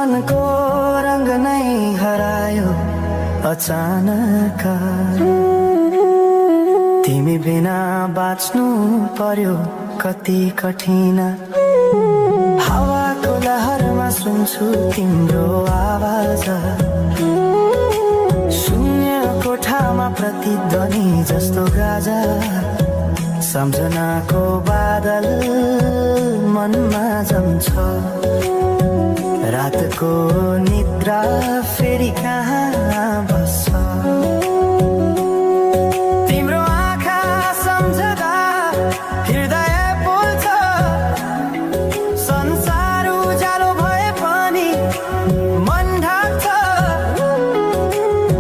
मनको रंग नै हरायो अचानक। तिमी बिना बाँच्नु पर्यो कति कठिन। हावाको लहरमा सुन्छु तिम्रो आवाज। शून्य कोठामा प्रतिध्वनि जस्तो गाजा। सम्झनाको बादल मनमा जम्छ। रातको निद्रा फेरि कहाँ बस्छ। तिम्रो आँखा सम्झदा हृदय बोल्छ। संसार उज्यालो भए पनि मन ढाक्छ।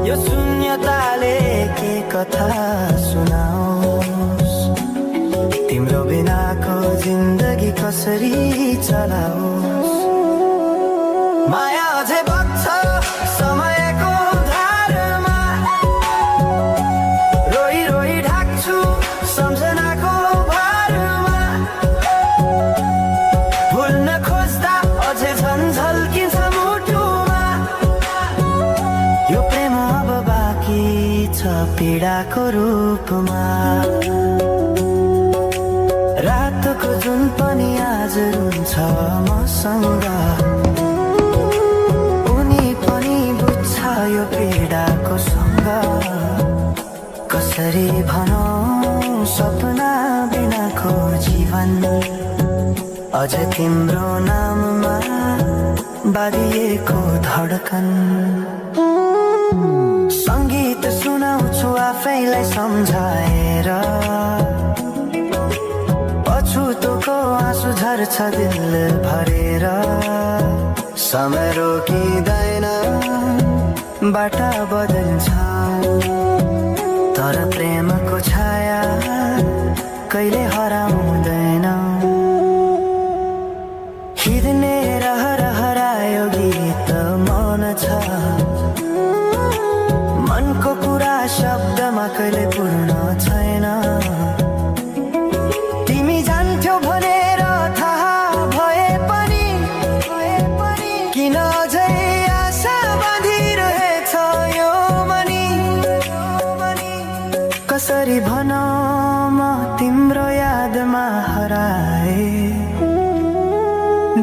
यो शून्यताले के कथा सुनाओस्। तिम्रो बिनाको जिन्दगी कसरी चलाओस्। माया अझै बग्छ समयको धारमा। रोई रोई ढाक्छु सम्झनाको भारमा। भुल्न खोज्दा अझै झन् झल्किन्छ मुटुमा। यो प्रेम अब बाँकी छ पीडाको रूपमा। रातको जुन पनि आज रुन्छ मसँग। उनी पनि बुझ्छ यो पीडाको सँग। कसरी भनौं सपना बिनाको जीवन। अझ तिम्रो नाममा बाँधिएको धडकन। सङ्गीत सुनाउँछु आफैलाई सम्झाएर। पछुतोको आँसु झर्छ दिल भरेर। समय रोकिँदैन बाटा बदल्छ। तर प्रेमको छाया कहिले हराउँदैन। हिँड्ने रहर हरायो गीत मन छ। मनको कुरा शब्दमा कहिले पूर्ण छैन। तिमी जान्थ्यौ भनेर थाहा भए पनि किन अझै आशा बाँधिरहेछ यो मनी। कसरी भनौं म तिम्रो यादमा हराए।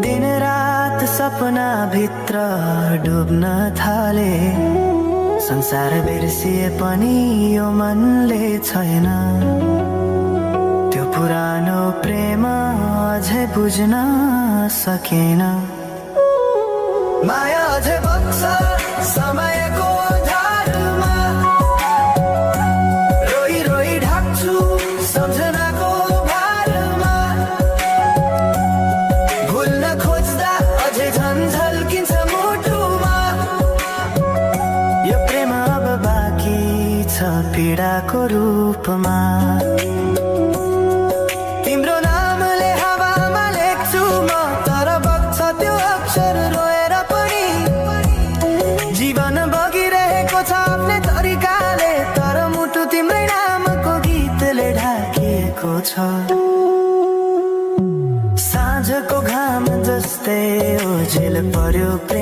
दिन रात सपना भित्र डुब्न थाले। संसार बिर्सिए पनि यो मनले छैन। त्यो पुरानो प्रेम अझै बुझ्न सकेन। माया अझै बग्छ समयको धारमा। रोई रोई ढाक्छु सम्झनाको भारमा। भुल्न खोज्दा अझै झन् झल्किन्छ मुटुमा। यो प्रेम अब बाँकी छ पीडाको रूपमा। तिम्रो नामले हावामा लेख्छु म तर बग्छ त्यो अक्षर रोएर पनि। जीवन बगिरहेको छ आफ्नै तरिकाले तर मुटु तिम्रै नामको गीतले ढाकिएको छ। साँझको घाम जस्तै ओझेल पर्यो।